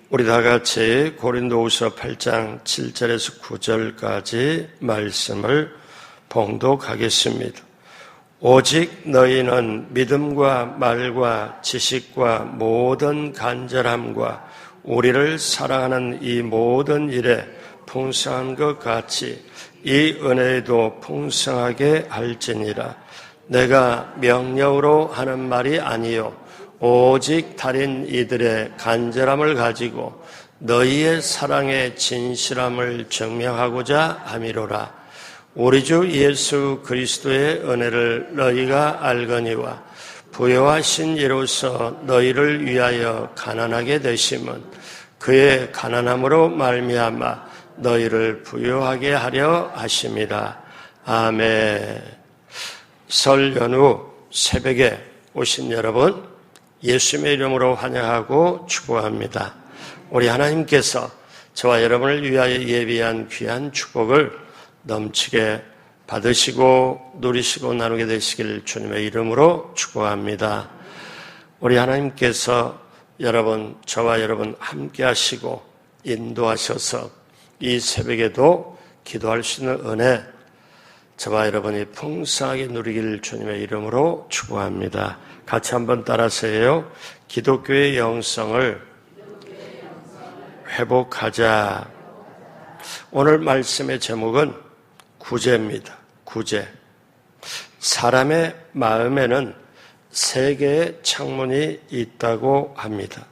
우리 다 같이 고린도후서 8장 7절에서 9절까지 말씀을 봉독하겠습니다. 오직 너희는 믿음과 말과 지식과 모든 간절함과 우리를 사랑하는 이 모든 일에 풍성한 것 같이 이 은혜에도 풍성하게 할지니라. 내가 명령으로 하는 말이 아니요 오직 다른 이들의 간절함을 가지고 너희의 사랑의 진실함을 증명하고자 함이로라. 우리 주 예수 그리스도의 은혜를 너희가 알거니와 부요하신 이로써 너희를 위하여 가난하게 되심은 그의 가난함으로 말미암아 너희를 부요하게 하려 하심이라. 아멘. 설 연후 새벽에 오신 여러분 예수님의 이름으로 환영하고 축복합니다. 우리 하나님께서 저와 여러분을 위하여 예비한 귀한 축복을 넘치게 받으시고 누리시고 나누게 되시길 주님의 이름으로 축복합니다. 우리 하나님께서 저와 여러분 함께 하시고 인도하셔서 이 새벽에도 기도할 수 있는 은혜 저와 여러분이 풍성하게 누리길 주님의 이름으로 축복합니다. 같이 한번 따라서요. 기독교의 영성을 회복하자. 오늘 말씀의 제목은 구제입니다. 구제. 사람의 마음에는 세 개의 창문이 있다고 합니다.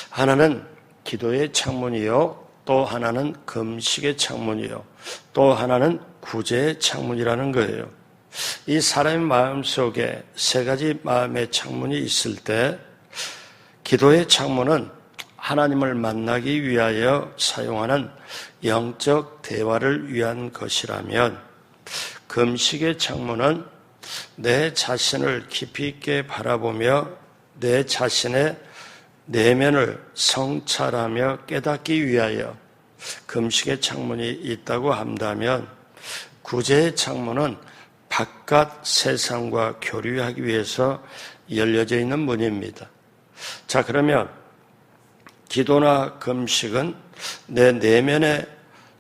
하나는 기도의 창문이요, 또 하나는 금식의 창문이요, 또 하나는 구제의 창문이라는 거예요. 이 사람의 마음 속에 세 가지 마음의 창문이 있을 때 기도의 창문은 하나님을 만나기 위하여 사용하는 영적 대화를 위한 것이라면 금식의 창문은 내 자신을 깊이 있게 바라보며 내 자신의 내면을 성찰하며 깨닫기 위하여 금식의 창문이 있다고 한다면 구제의 창문은 바깥 세상과 교류하기 위해서 열려져 있는 문입니다. 자, 그러면 기도나 금식은 내 내면에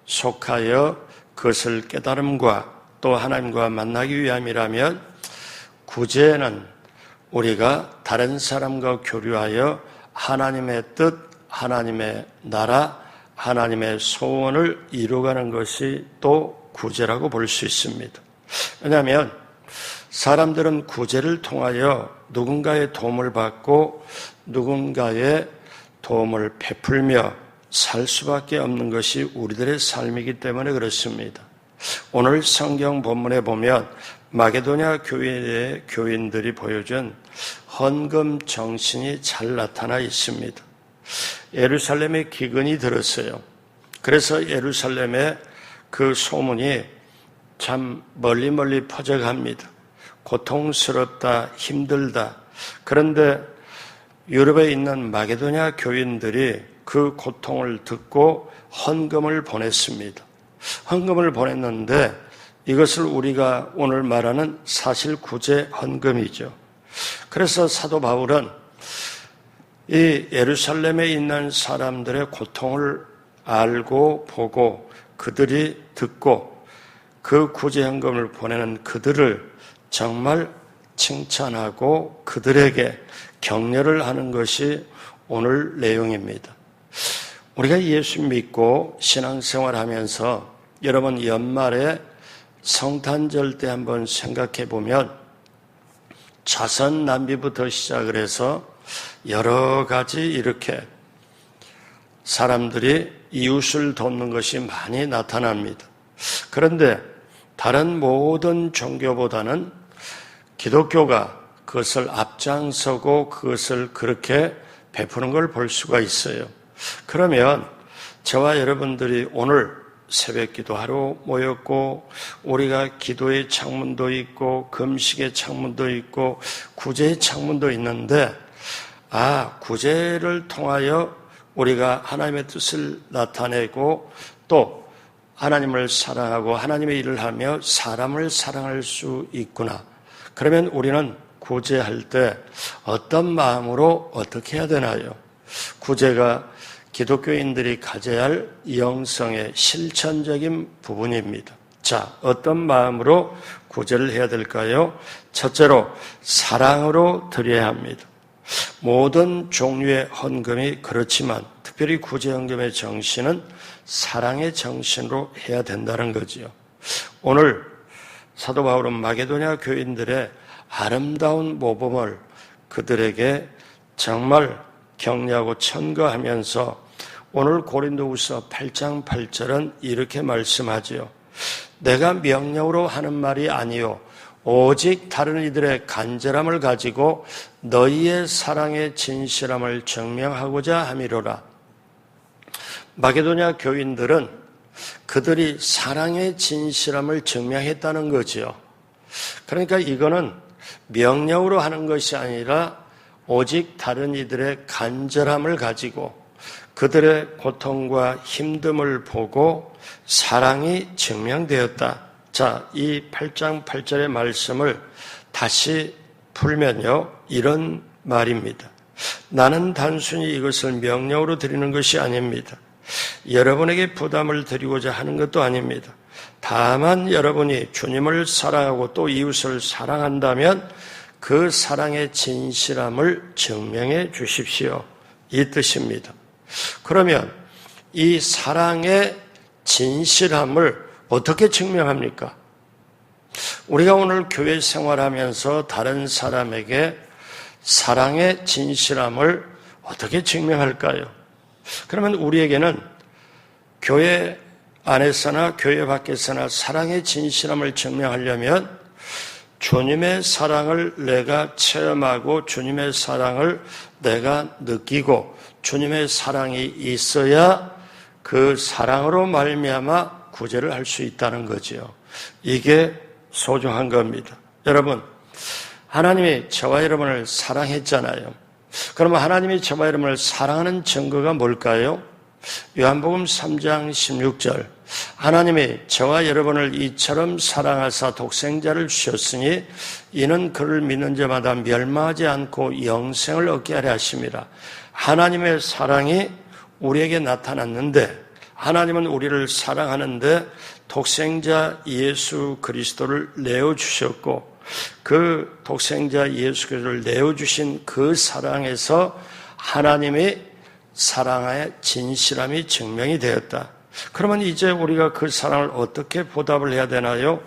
속하여 그것을 깨달음과 또 하나님과 만나기 위함이라면 구제는 우리가 다른 사람과 교류하여 하나님의 뜻, 하나님의 나라, 하나님의 소원을 이루어가는 것이 또 구제라고 볼 수 있습니다. 왜냐하면 사람들은 구제를 통하여 누군가의 도움을 받고 누군가의 도움을 베풀며 살 수밖에 없는 것이 우리들의 삶이기 때문에 그렇습니다. 오늘 성경 본문에 보면 마게도냐 교회의 교인들이 보여준 헌금 정신이 잘 나타나 있습니다. 예루살렘에 기근이 들었어요. 그래서 예루살렘에 그 소문이 참 멀리 퍼져갑니다. 고통스럽다, 힘들다. 그런데 유럽에 있는 마게도냐 교인들이 그 고통을 듣고 헌금을 보냈습니다. 헌금을 보냈는데 이것을 우리가 오늘 말하는 사실 구제 헌금이죠. 그래서 사도 바울은 이 예루살렘에 있는 사람들의 고통을 알고 보고 그들이 듣고 그 구제헌금을 보내는 그들을 정말 칭찬하고 그들에게 격려를 하는 것이 오늘 내용입니다. 우리가 예수 믿고 신앙생활하면서 여러분 연말에 성탄절 때 한번 생각해 보면 자선 낭비부터 시작을 해서 여러 가지 이렇게 사람들이 이웃을 돕는 것이 많이 나타납니다. 그런데 다른 모든 종교보다는 기독교가 그것을 앞장서고 그것을 그렇게 베푸는 걸 볼 수가 있어요. 그러면 저와 여러분들이 오늘 새벽 기도하러 모였고 우리가 기도의 창문도 있고 금식의 창문도 있고 구제의 창문도 있는데 구제를 통하여 우리가 하나님의 뜻을 나타내고 또 하나님을 사랑하고 하나님의 일을 하며 사람을 사랑할 수 있구나. 그러면 우리는 구제할 때 어떤 마음으로 어떻게 해야 되나요? 구제가 기독교인들이 가져야 할 영성의 실천적인 부분입니다. 자, 어떤 마음으로 구제를 해야 될까요? 첫째로 사랑으로 드려야 합니다. 모든 종류의 헌금이 그렇지만 특별히 구제헌금의 정신은 사랑의 정신으로 해야 된다는 거지요. 오늘 사도 바울은 마게도냐 교인들의 아름다운 모범을 그들에게 정말 격려하고 천거하면서 오늘 고린도후서 8장 8절은 이렇게 말씀하지요. 내가 명령으로 하는 말이 아니요 오직 다른 이들의 간절함을 가지고 너희의 사랑의 진실함을 증명하고자 함이로라. 마게도냐 교인들은 그들이 사랑의 진실함을 증명했다는 거지요. 그러니까 이거는 명령으로 하는 것이 아니라 오직 다른 이들의 간절함을 가지고 그들의 고통과 힘듦을 보고 사랑이 증명되었다. 자, 이 8장 8절의 말씀을 다시 풀면요, 이런 말입니다. 나는 단순히 이것을 명령으로 드리는 것이 아닙니다. 여러분에게 부담을 드리고자 하는 것도 아닙니다. 다만 여러분이 주님을 사랑하고 또 이웃을 사랑한다면 그 사랑의 진실함을 증명해 주십시오. 이 뜻입니다. 그러면 이 사랑의 진실함을 어떻게 증명합니까? 우리가 오늘 교회 생활하면서 다른 사람에게 사랑의 진실함을 어떻게 증명할까요? 그러면 우리에게는 교회 안에서나 교회 밖에서나 사랑의 진실함을 증명하려면 주님의 사랑을 내가 체험하고 주님의 사랑을 내가 느끼고 주님의 사랑이 있어야 그 사랑으로 말미암아 구제를 할 수 있다는 거지요. 이게 소중한 겁니다. 여러분, 하나님이 저와 여러분을 사랑했잖아요. 그러면 하나님이 저와 여러분을 사랑하는 증거가 뭘까요? 요한복음 3장 16절 하나님이 저와 여러분을 이처럼 사랑하사 독생자를 주셨으니 이는 그를 믿는 자마다 멸망하지 않고 영생을 얻게 하려 하심이라. 하나님의 사랑이 우리에게 나타났는데 하나님은 우리를 사랑하는데 독생자 예수 그리스도를 내어주셨고 그 독생자 예수 그리스도를 내어주신 그 사랑에서 하나님의 사랑의 진실함이 증명이 되었다. 그러면 이제 우리가 그 사랑을 어떻게 보답을 해야 되나요?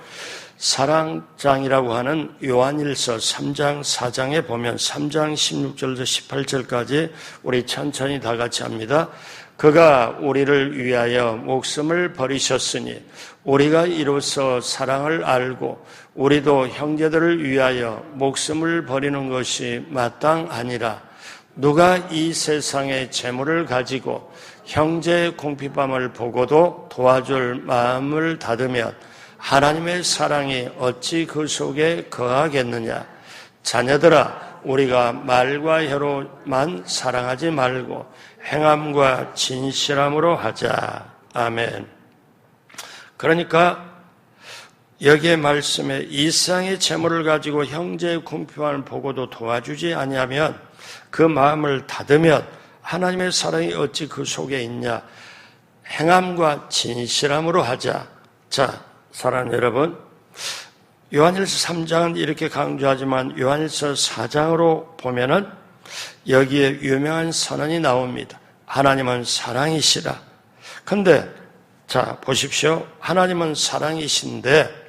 사랑장이라고 하는 요한일서 3장 4장에 보면 3장 16절부터 18절까지 우리 천천히 다 같이 합니다. 그가 우리를 위하여 목숨을 버리셨으니 우리가 이로써 사랑을 알고 우리도 형제들을 위하여 목숨을 버리는 것이 마땅하니라. 누가 이 세상의 재물을 가지고 형제의 궁핍함을 보고도 도와줄 마음을 닫으면 하나님의 사랑이 어찌 그 속에 거하겠느냐. 자녀들아, 우리가 말과 혀로만 사랑하지 말고 행함과 진실함으로 하자. 아멘. 그러니까 여기에 말씀에 이 세상의 재물을 가지고 형제의 궁핍함을 보고도 도와주지 아니하면 그 마음을 닫으면 하나님의 사랑이 어찌 그 속에 있냐. 행함과 진실함으로 하자. 자, 사랑하는 여러분, 요한일서 3장은 이렇게 강조하지만 요한일서 4장으로 보면은 여기에 유명한 선언이 나옵니다. 하나님은 사랑이시라. 근데 자, 보십시오. 하나님은 사랑이신데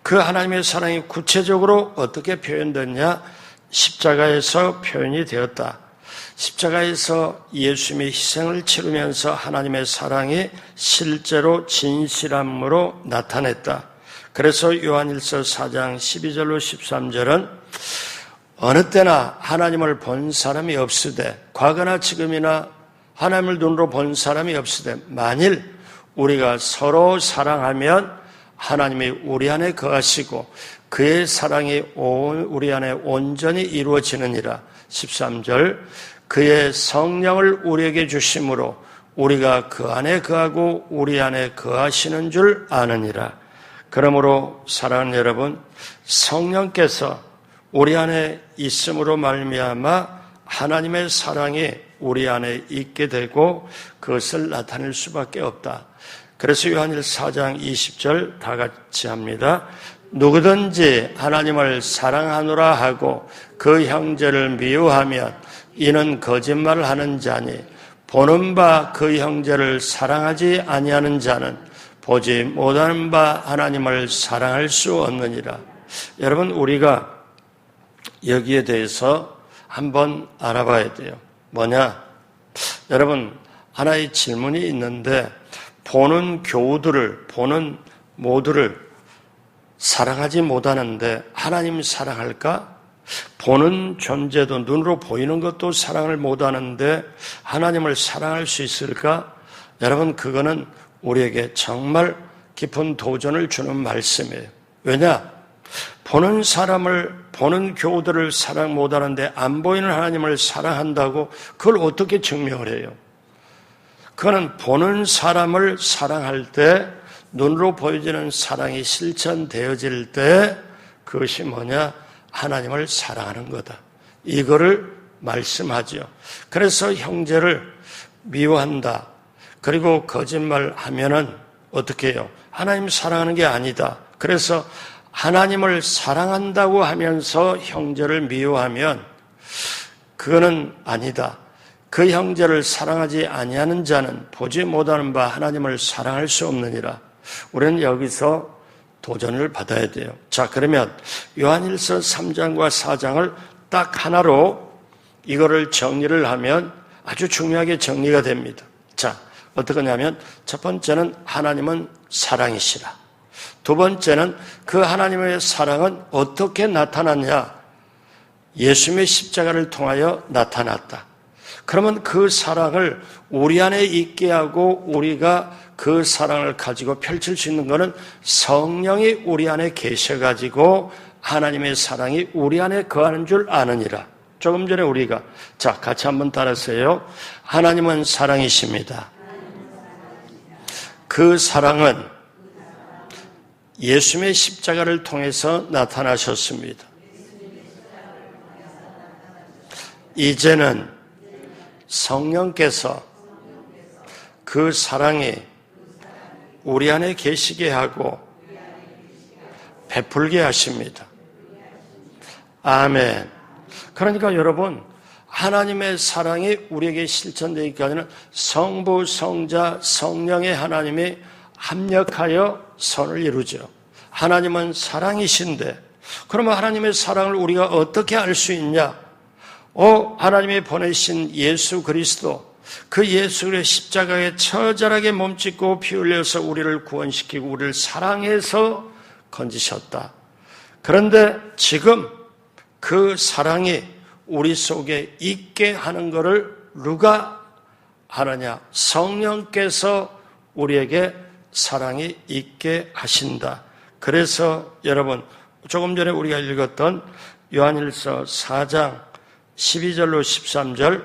그 하나님의 사랑이 구체적으로 어떻게 표현됐냐? 십자가에서 표현이 되었다. 십자가에서 예수님이 희생을 치르면서 하나님의 사랑이 실제로 진실함으로 나타냈다. 그래서 요한일서 4장 12절로 13절은 어느 때나 하나님을 본 사람이 없으되 과거나 지금이나 하나님을 눈으로 본 사람이 없으되 만일 우리가 서로 사랑하면 하나님이 우리 안에 거하시고 그의 사랑이 우리 안에 온전히 이루어지느니라. 13절 그의 성령을 우리에게 주심으로 우리가 그 안에 거하고 우리 안에 거하시는 줄 아느니라. 그러므로 사랑하는 여러분, 성령께서 우리 안에 있음으로 말미암아 하나님의 사랑이 우리 안에 있게 되고 그것을 나타낼 수밖에 없다. 그래서 요한일서 4장 20절 다 같이 합니다. 누구든지 하나님을 사랑하노라 하고 그 형제를 미워하면 이는 거짓말을 하는 자니 보는 바 그 형제를 사랑하지 아니하는 자는 보지 못하는 바 하나님을 사랑할 수 없느니라. 여러분, 우리가 여기에 대해서 한번 알아봐야 돼요. 뭐냐? 여러분, 하나의 질문이 있는데 보는 교우들을, 보는 모두를 사랑하지 못하는데 하나님 사랑할까? 보는 존재도, 눈으로 보이는 것도 사랑을 못하는데 하나님을 사랑할 수 있을까? 여러분, 그거는 우리에게 정말 깊은 도전을 주는 말씀이에요. 왜냐? 보는 사람을, 보는 교우들을 사랑 못하는데 안 보이는 하나님을 사랑한다고 그걸 어떻게 증명을 해요? 그거는 보는 사람을 사랑할 때, 눈으로 보여지는 사랑이 실천되어질 때 그것이 뭐냐? 하나님을 사랑하는 거다. 이거를 말씀하죠. 그래서 형제를 미워한다. 그리고 거짓말하면은 어떻게 해요? 하나님 사랑하는 게 아니다. 그래서 하나님을 사랑한다고 하면서 형제를 미워하면 그거는 아니다. 그 형제를 사랑하지 아니하는 자는 보지 못하는 바 하나님을 사랑할 수 없느니라. 우리는 여기서 도전을 받아야 돼요. 자, 그러면 요한일서 3장과 4장을 딱 하나로 이거를 정리를 하면 아주 중요하게 정리가 됩니다. 자, 어떻게 하냐면 첫 번째는 하나님은 사랑이시라. 두 번째는 그 하나님의 사랑은 어떻게 나타났냐? 예수님의 십자가를 통하여 나타났다. 그러면 그 사랑을 우리 안에 있게 하고 우리가 그 사랑을 가지고 펼칠 수 있는 것은 성령이 우리 안에 계셔가지고 하나님의 사랑이 우리 안에 거하는 줄 아느니라. 조금 전에 우리가, 자, 같이 한번 따라서요. 하나님은 사랑이십니다. 그 사랑은 예수님의 십자가를 통해서 나타나셨습니다. 이제는 성령께서 그 사랑이 우리 안에 계시게 하고 베풀게 하십니다. 아멘. 그러니까 여러분, 하나님의 사랑이 우리에게 실천되기까지는 성부, 성자, 성령의 하나님이 합력하여 선을 이루죠. 하나님은 사랑이신데 그러면 하나님의 사랑을 우리가 어떻게 알 수 있냐? 하나님이 보내신 예수 그리스도, 그 예수의 십자가에 처절하게 몸짓고 피 흘려서 우리를 구원시키고 우리를 사랑해서 건지셨다. 그런데 지금 그 사랑이 우리 속에 있게 하는 것을 누가 하느냐? 성령께서 우리에게 사랑이 있게 하신다. 그래서 여러분, 조금 전에 우리가 읽었던 요한일서 4장 12절로 13절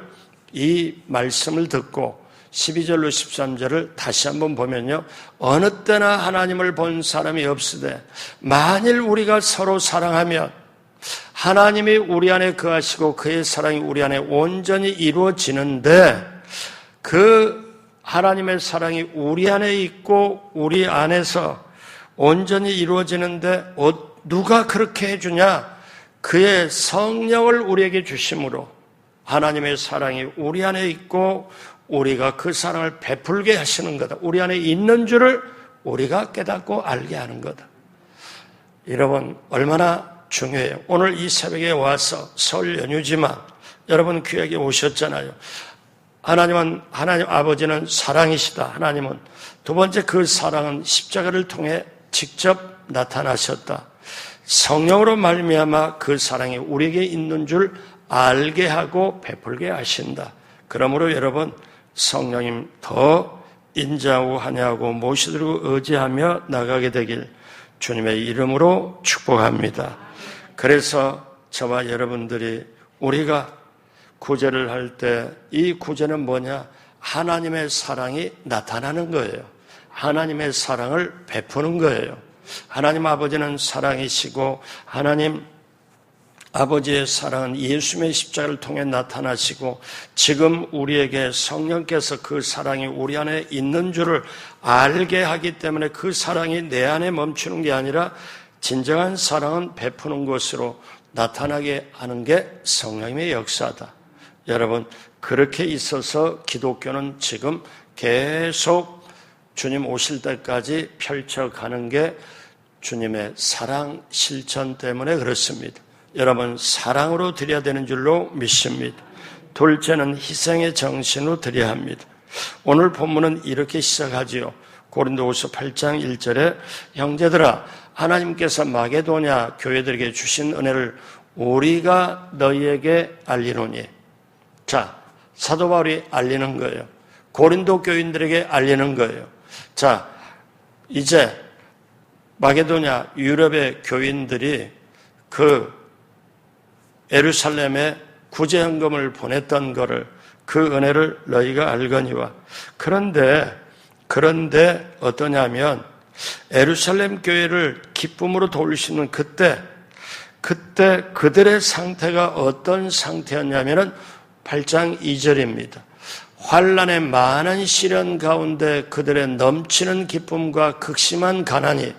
이 말씀을 듣고 12절로 13절을 다시 한번 보면요. 어느 때나 하나님을 본 사람이 없으되 만일 우리가 서로 사랑하면 하나님이 우리 안에 거하시고 그의 사랑이 우리 안에 온전히 이루어지는데 그 하나님의 사랑이 우리 안에 있고 우리 안에서 온전히 이루어지는데 누가 그렇게 해주냐? 그의 성령을 우리에게 주심으로 하나님의 사랑이 우리 안에 있고 우리가 그 사랑을 베풀게 하시는 거다. 우리 안에 있는 줄을 우리가 깨닫고 알게 하는 거다. 여러분, 얼마나 중요해요. 오늘 이 새벽에 와서 설 연휴지만 여러분 귀하게 오셨잖아요. 하나님 아버지는 사랑이시다. 하나님은 두 번째 그 사랑은 십자가를 통해 직접 나타나셨다. 성령으로 말미암아 그 사랑이 우리에게 있는 줄 알게 하고 베풀게 하신다. 그러므로 여러분, 성령님 더 인자하고 환영하고 모시들고 의지하며 나가게 되길 주님의 이름으로 축복합니다. 그래서 저와 여러분들이 우리가 구제를 할 때 이 구제는 뭐냐? 하나님의 사랑이 나타나는 거예요. 하나님의 사랑을 베푸는 거예요. 하나님 아버지는 사랑이시고 하나님 아버지의 사랑은 예수님의 십자가를 통해 나타나시고 지금 우리에게 성령께서 그 사랑이 우리 안에 있는 줄을 알게 하기 때문에 그 사랑이 내 안에 멈추는 게 아니라 진정한 사랑은 베푸는 것으로 나타나게 하는 게 성령님의 역사다. 여러분, 그렇게 있어서 기독교는 지금 계속 주님 오실 때까지 펼쳐가는 게 주님의 사랑 실천 때문에 그렇습니다. 여러분, 사랑으로 드려야 되는 줄로 믿습니다. 둘째는 희생의 정신으로 드려야 합니다. 오늘 본문은 이렇게 시작하지요. 고린도후서 8장 1절에 형제들아, 하나님께서 마게도냐 교회들에게 주신 은혜를 우리가 너희에게 알리노니. 자, 사도 바울이 알리는 거예요. 고린도 교인들에게 알리는 거예요. 자, 이제 마게도냐 유럽의 교인들이 그 예루살렘에 구제헌금을 보냈던 거를, 그 은혜를 너희가 알거니와. 그런데 어떠냐면 예루살렘 교회를 기쁨으로 돌리시는 그때 그들의 상태가 어떤 상태였냐면은 8장 2절입니다. 환난의 많은 시련 가운데 그들의 넘치는 기쁨과 극심한 가난이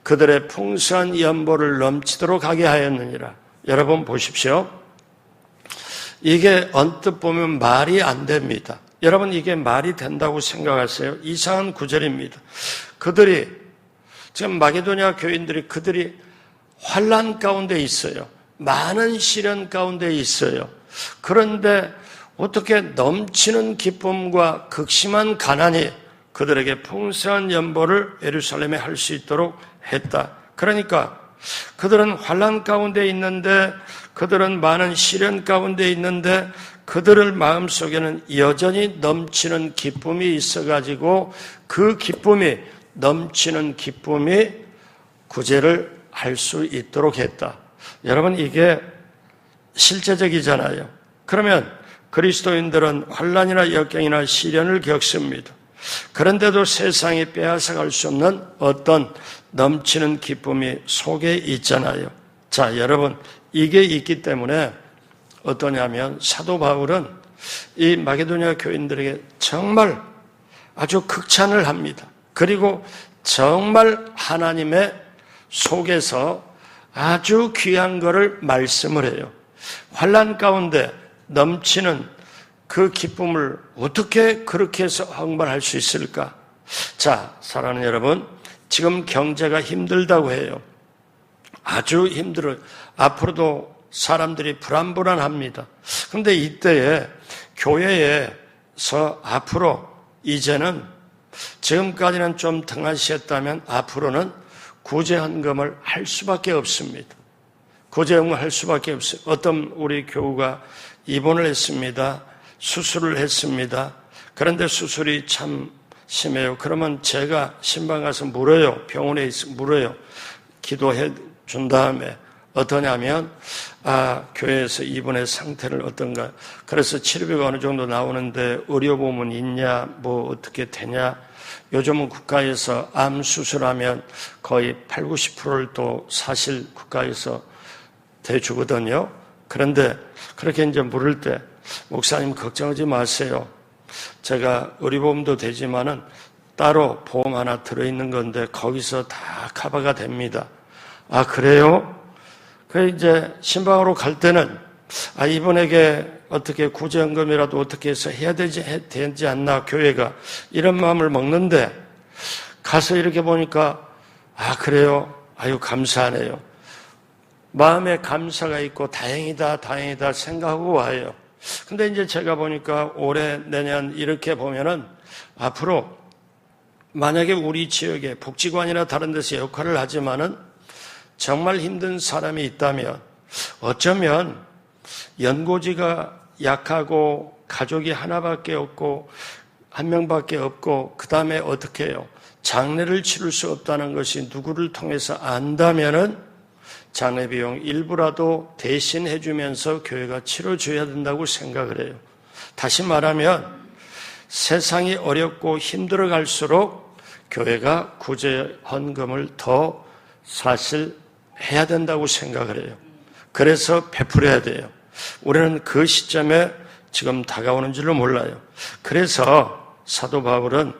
그들의 풍성한 연보를 넘치도록 하게 하였느니라. 여러분 보십시오. 이게 언뜻 보면 말이 안 됩니다. 여러분, 이게 말이 된다고 생각하세요? 이상한 구절입니다. 그들이 지금 마게도냐 교인들이 그들이 환난 가운데 있어요. 많은 시련 가운데 있어요. 그런데 어떻게 넘치는 기쁨과 극심한 가난이 그들에게 풍성한 연보를 예루살렘에 할 수 있도록 했다. 그러니까 그들은 환난 가운데 있는데, 그들은 많은 시련 가운데 있는데 그들의 마음속에는 여전히 넘치는 기쁨이 있어가지고 그 기쁨이, 넘치는 기쁨이 구제를 할 수 있도록 했다. 여러분, 이게 실제적이잖아요. 그러면 그리스도인들은 환난이나 역경이나 시련을 겪습니다. 그런데도 세상이 빼앗아갈 수 없는 어떤 넘치는 기쁨이 속에 있잖아요. 자, 여러분, 이게 있기 때문에 어떠냐면 사도 바울은 이 마게도냐 교인들에게 정말 아주 극찬을 합니다. 그리고 정말 하나님의 속에서 아주 귀한 것을 말씀을 해요. 환난 가운데 넘치는 그 기쁨을 어떻게 그렇게 해서 흥분할 수 있을까? 자, 사랑하는 여러분, 지금 경제가 힘들다고 해요. 아주 힘들어요. 앞으로도 사람들이 불안합니다. 그런데 이때에 교회에서 앞으로 이제는, 지금까지는 좀 등한시했다면 앞으로는 구제헌금을 할 수밖에 없습니다. 구제헌금을 할 수밖에 없어요. 어떤 우리 교우가 입원을 했습니다. 수술을 했습니다. 그런데 수술이 참 심해요. 그러면 제가 신방 가서 물어요. 병원에 있으면 물어요. 기도해 준 다음에 어떠냐면, 교회에서 입원의 상태를 어떤가. 그래서 치료비가 어느 정도 나오는데 의료보험은 있냐, 뭐 어떻게 되냐. 요즘은 국가에서 암 수술하면 거의 80~90%를 또 사실 국가에서 대주거든요. 그런데 그렇게 이제 물을 때, 목사님 걱정하지 마세요. 제가 의료보험도 되지만은 따로 보험 하나 들어있는 건데 거기서 다 커버가 됩니다. 아, 그래요? 그 이제 신방으로 갈 때는 이분에게 어떻게 구제헌금이라도 어떻게 해서 해야 되지 않나, 교회가 이런 마음을 먹는데, 가서 이렇게 보니까 그래요? 아유, 감사하네요. 마음에 감사가 있고 다행이다 생각하고 와요. 근데 이제 제가 보니까 올해 내년 이렇게 보면은 앞으로 만약에 우리 지역에 복지관이나 다른 데서 역할을 하지만은 정말 힘든 사람이 있다면, 어쩌면 연고지가 약하고 가족이 하나밖에 없고 한 명밖에 없고 그 다음에 어떻게 해요? 장례를 치를 수 없다는 것이 누구를 통해서 안다면은 장례 비용 일부라도 대신해 주면서 교회가 치러줘야 된다고 생각을 해요. 다시 말하면 세상이 어렵고 힘들어 갈수록 교회가 구제 헌금을 더 사실 해야 된다고 생각을 해요. 그래서 베풀어야 돼요. 우리는 그 시점에 지금 다가오는 줄로 몰라요. 그래서 사도 바울은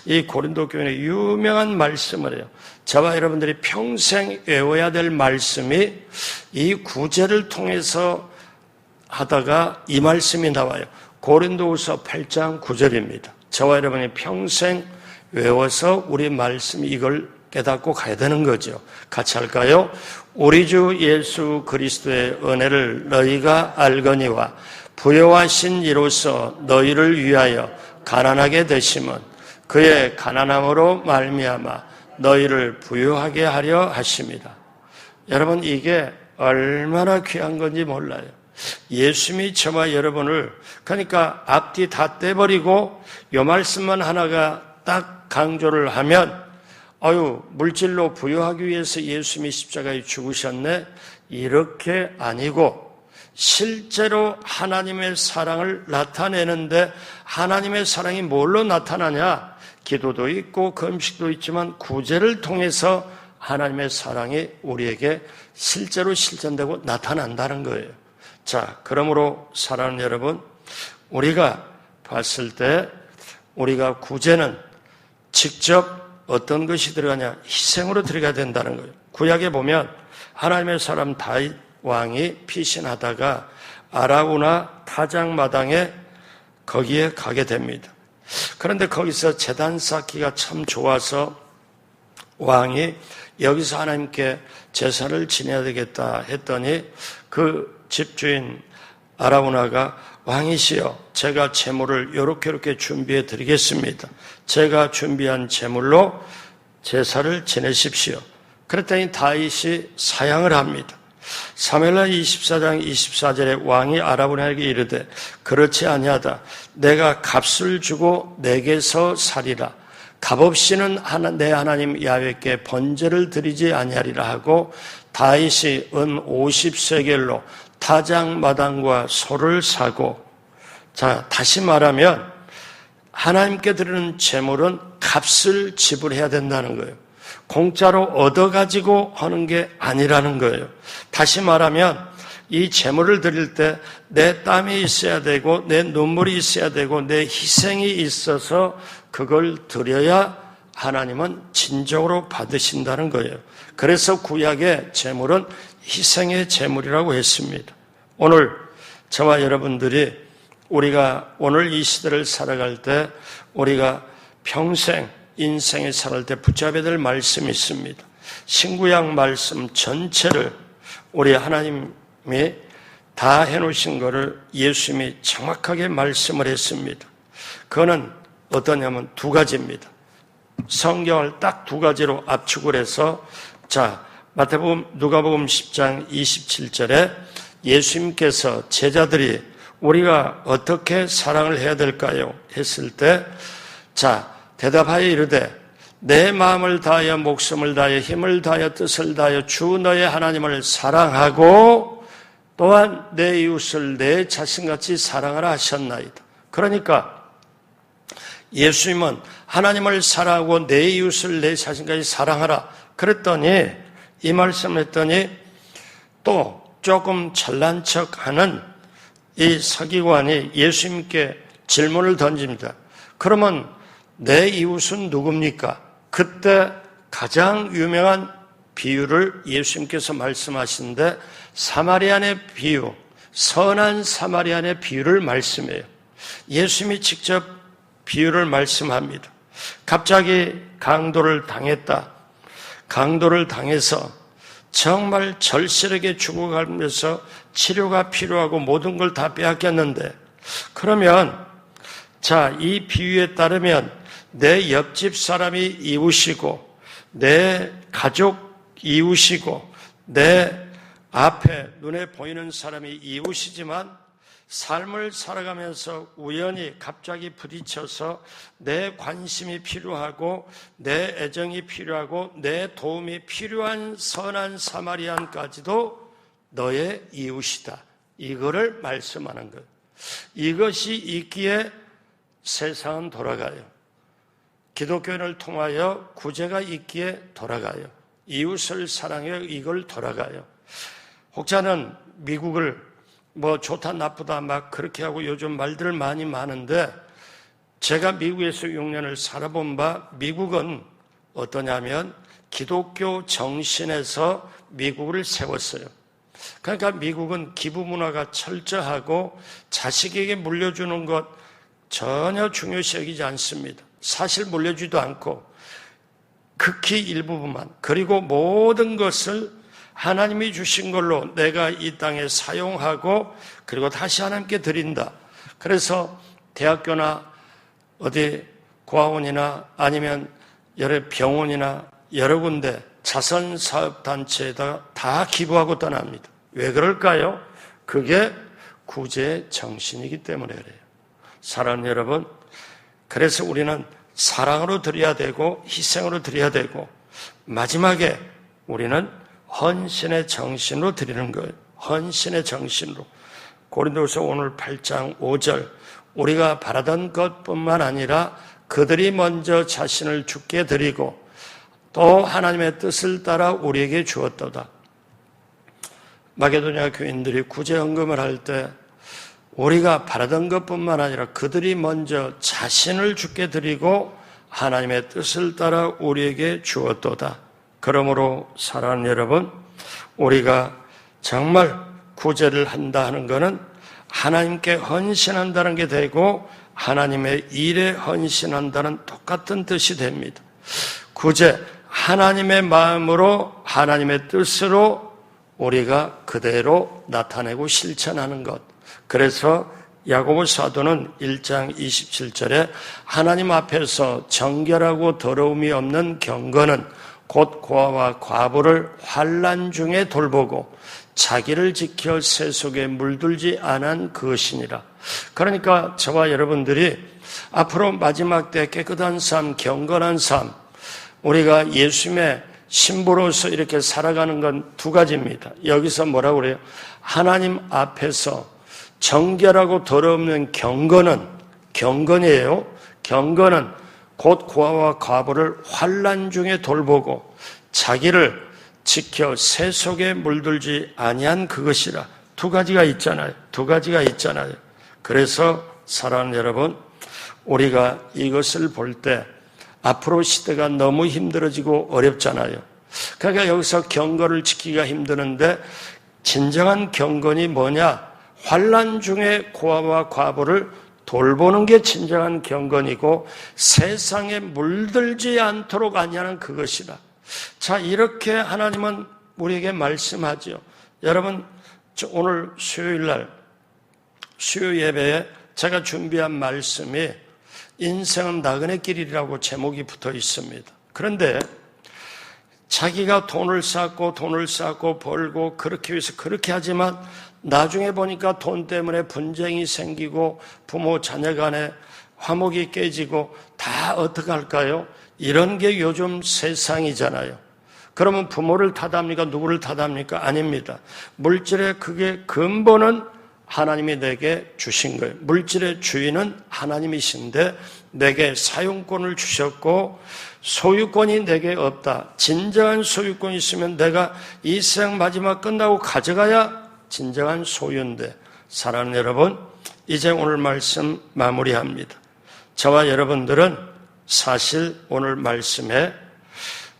이 고린도 교회의 유명한 말씀을 해요. 저와 여러분들이 평생 외워야 될 말씀이 이 구제를 통해서 하다가 이 말씀이 나와요. 고린도후서 8장 9절입니다. 저와 여러분이 평생 외워서 우리 말씀 이걸 깨닫고 가야 되는 거죠. 같이 할까요? 우리 주 예수 그리스도의 은혜를 너희가 알거니와 부요하신 이로써 너희를 위하여 가난하게 되심은 그의 가난함으로 말미암아 너희를 부요하게 하려 하심이라. 여러분, 이게 얼마나 귀한 건지 몰라요. 예수님이 저와 여러분을, 그러니까 앞뒤 다 떼버리고 이 말씀만 하나가 딱 강조를 하면 물질로 부유하기 위해서 예수님이 십자가에 죽으셨네, 이렇게 아니고 실제로 하나님의 사랑을 나타내는데, 하나님의 사랑이 뭘로 나타나냐? 기도도 있고 금식도 있지만 구제를 통해서 하나님의 사랑이 우리에게 실제로 실천되고 나타난다는 거예요. 자, 그러므로 사랑하는 여러분, 우리가 봤을 때 우리가 구제는 직접 어떤 것이 들어가냐? 희생으로 들어가야 된다는 거예요. 구약에 보면 하나님의 사람 다윗 왕이 피신하다가 아라우나 타작마당에 거기에 가게 됩니다. 그런데 거기서 제단 쌓기가 참 좋아서 왕이 여기서 하나님께 제사를 지내야 되겠다 했더니 그 집주인 아라우나가 왕이시여, 제가 제물을 이렇게 준비해 드리겠습니다. 제가 준비한 제물로 제사를 지내십시오. 그랬더니 다윗이 사양을 합니다. 사무엘하 24장 24절에 왕이 아라우나에게 이르되 그렇지 아니하다. 내가 값을 주고 내게서 살이라. 값없이는 내 하나님 야훼께 번제를 드리지 아니하리라 하고 다윗이 은 50세겔로 타작마당과 소를 사고, 자, 다시 말하면 하나님께 드리는 제물은 값을 지불해야 된다는 거예요. 공짜로 얻어가지고 하는 게 아니라는 거예요. 다시 말하면 이 제물을 드릴 때 내 땀이 있어야 되고 내 눈물이 있어야 되고 내 희생이 있어서 그걸 드려야 하나님은 진정으로 받으신다는 거예요. 그래서 구약의 제물은 희생의 제물이라고 했습니다. 오늘 저와 여러분들이 우리가 오늘 이 시대를 살아갈 때 우리가 평생 인생에 살아갈 때 붙잡아야 될 말씀이 있습니다. 신구약 말씀 전체를 우리 하나님이 다 해놓으신 것을 예수님이 정확하게 말씀을 했습니다. 그거는 어떠냐면 두 가지입니다. 성경을 딱 두 가지로 압축을 해서, 자, 누가복음 10장 27절에 예수님께서 제자들이 우리가 어떻게 사랑을 해야 될까요? 했을 때, 자, 대답하여 이르되 내 마음을 다하여 목숨을 다하여 힘을 다하여 뜻을 다하여 주 너의 하나님을 사랑하고 또한 내 이웃을 내 자신같이 사랑하라 하셨나이다. 그러니까 예수님은 하나님을 사랑하고 내 이웃을 내 자신같이 사랑하라 그랬더니, 이 말씀을 했더니 또 조금 잘난 척하는 이 서기관이 예수님께 질문을 던집니다. 그러면 내 이웃은 누굽니까? 그때 가장 유명한 비유를 예수님께서 말씀하시는데 사마리안의 비유, 선한 사마리안의 비유를 말씀해요. 예수님이 직접 비유를 말씀합니다. 갑자기 강도를 당했다. 강도를 당해서 정말 절실하게 죽어가면서 치료가 필요하고 모든 걸 다 빼앗겼는데, 그러면 자, 이 비유에 따르면 내 옆집 사람이 이웃이고 내 가족 이웃이고 내 앞에 눈에 보이는 사람이 이웃이지만 삶을 살아가면서 우연히 갑자기 부딪혀서 내 관심이 필요하고 내 애정이 필요하고 내 도움이 필요한 선한 사마리안까지도 너의 이웃이다. 이거를 말씀하는 거예요. 이것이 있기에 세상은 돌아가요. 기독교인을 통하여 구제가 있기에 돌아가요. 이웃을 사랑해 이걸 돌아가요. 혹자는 미국을 뭐 좋다 나쁘다 막 그렇게 하고 요즘 말들 많이 많은데, 제가 미국에서 6년을 살아본 바 미국은 어떠냐면 기독교 정신에서 미국을 세웠어요. 그러니까 미국은 기부 문화가 철저하고 자식에게 물려주는 것 전혀 중요시 여기지 않습니다. 사실 물려주지도 않고 극히 일부분만, 그리고 모든 것을 하나님이 주신 걸로 내가 이 땅에 사용하고 그리고 다시 하나님께 드린다. 그래서 대학교나 어디 고아원이나 아니면 여러 병원이나 여러 군데 자선사업단체에다 다 기부하고 떠납니다. 왜 그럴까요? 그게 구제의 정신이기 때문에 그래요. 사랑하는 여러분, 그래서 우리는 사랑으로 드려야 되고 희생으로 드려야 되고 마지막에 우리는 헌신의 정신으로 드리는 거예요. 헌신의 정신으로. 고린도후서 오늘 8장 5절, 우리가 바라던 것뿐만 아니라 그들이 먼저 자신을 주께 드리고 또 하나님의 뜻을 따라 우리에게 주었도다. 마게도냐 교인들이 구제 헌금을 할 때 우리가 바라던 것뿐만 아니라 그들이 먼저 자신을 주께 드리고 하나님의 뜻을 따라 우리에게 주었도다. 그러므로 사랑하는 여러분, 우리가 정말 구제를 한다 하는 것은 하나님께 헌신한다는 게 되고 하나님의 일에 헌신한다는 똑같은 뜻이 됩니다. 구제, 하나님의 마음으로 하나님의 뜻으로 우리가 그대로 나타내고 실천하는 것. 그래서 야고보 사도는 1장 27절에 하나님 앞에서 정결하고 더러움이 없는 경건은 곧 고아와 과부를 환난 중에 돌보고 자기를 지켜 세속에 물들지 않은 그것이니라. 그러니까 저와 여러분들이 앞으로 마지막 때 깨끗한 삶, 경건한 삶, 우리가 예수님의 신부로서 이렇게 살아가는 건 두 가지입니다. 여기서 뭐라고 그래요? 하나님 앞에서 정결하고 더러움없는 경건이에요. 경건은 곧 고아와 과부를 환난 중에 돌보고 자기를 지켜 새 속에 물들지 아니한 그것이라. 두 가지가 있잖아요. 그래서 사랑하는 여러분, 우리가 이것을 볼 때 앞으로 시대가 너무 힘들어지고 어렵잖아요. 그러니까 여기서 경건을 지키기가 힘드는데 진정한 경건이 뭐냐? 환난 중에 고아와 과부를 돌보는 게 진정한 경건이고 세상에 물들지 않도록 아니하는 그것이다. 자, 이렇게 하나님은 우리에게 말씀하죠. 여러분, 오늘 수요일 예배에 제가 준비한 말씀이 인생은 나그네 길이라고 제목이 붙어 있습니다. 그런데 자기가 돈을 쌓고 벌고 그렇게 위해서 그렇게 하지만 나중에 보니까 돈 때문에 분쟁이 생기고 부모 자녀 간에 화목이 깨지고 다 어떻게 할까요? 이런 게 요즘 세상이잖아요. 그러면 부모를 탓합니까? 누구를 탓합니까? 아닙니다. 물질의 그게 근본은 하나님이 내게 주신 거예요. 물질의 주인은 하나님이신데 내게 사용권을 주셨고 소유권이 내게 없다. 진정한 소유권이 있으면 내가 이 세상 마지막 끝나고 가져가야 진정한 소유인데, 사랑하는 여러분, 이제 오늘 말씀 마무리합니다. 저와 여러분들은 사실 오늘 말씀에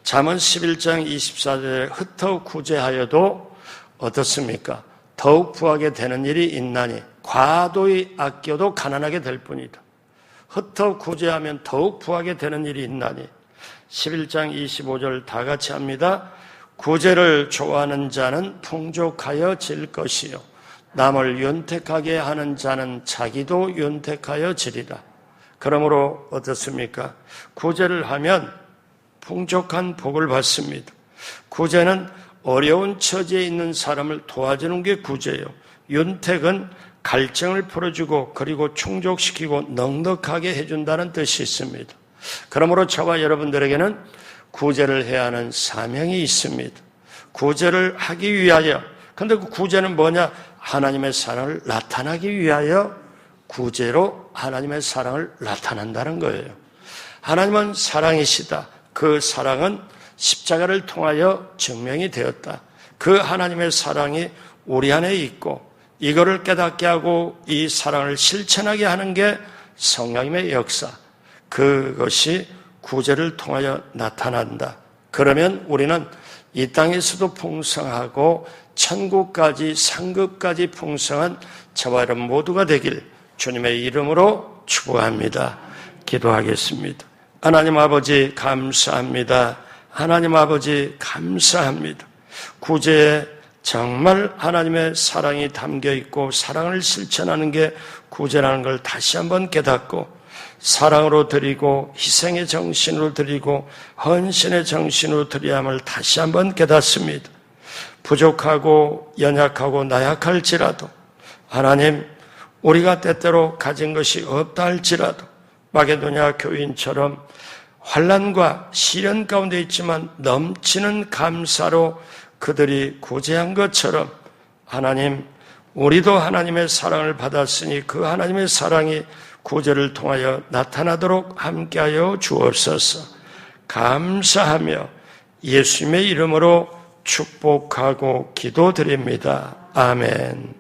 잠언 11장 24절에 흩어 구제하여도 어떻습니까? 더욱 부하게 되는 일이 있나니 과도히 아껴도 가난하게 될 뿐이다. 흩어 구제하면 더욱 부하게 되는 일이 있나니 11장 25절 다 같이 합니다. 구제를 좋아하는 자는 풍족하여 질 것이요 남을 윤택하게 하는 자는 자기도 윤택하여 지리라. 그러므로 어떻습니까? 구제를 하면 풍족한 복을 받습니다. 구제는 어려운 처지에 있는 사람을 도와주는 게 구제예요. 윤택은 갈증을 풀어주고 그리고 충족시키고 넉넉하게 해준다는 뜻이 있습니다. 그러므로 저와 여러분들에게는 구제를 해야 하는 사명이 있습니다. 구제를 하기 위하여, 근데 그 구제는 뭐냐? 하나님의 사랑을 나타나기 위하여 구제로 하나님의 사랑을 나타난다는 거예요. 하나님은 사랑이시다. 그 사랑은 십자가를 통하여 증명이 되었다. 그 하나님의 사랑이 우리 안에 있고 이거를 깨닫게 하고 이 사랑을 실천하게 하는 게 성령님의 역사, 그것이 구제를 통하여 나타난다. 그러면 우리는 이 땅에서도 풍성하고 천국까지 상급까지 풍성한 저와 여러분 모두가 되길 주님의 이름으로 축복합니다. 기도하겠습니다. 하나님 아버지 감사합니다. 하나님 아버지 감사합니다. 구제에 정말 하나님의 사랑이 담겨 있고 사랑을 실천하는 게 구제라는 걸 다시 한번 깨닫고 사랑으로 드리고 희생의 정신으로 드리고 헌신의 정신으로 드려야 함을 다시 한번 깨닫습니다. 부족하고 연약하고 나약할지라도 하나님, 우리가 때때로 가진 것이 없다 할지라도 마게도냐 교인처럼 환난과 시련 가운데 있지만 넘치는 감사로 그들이 구제한 것처럼 하나님, 우리도 하나님의 사랑을 받았으니 그 하나님의 사랑이 구제를 통하여 나타나도록 함께하여 주옵소서. 감사하며 예수님의 이름으로 축복하고 기도드립니다. 아멘.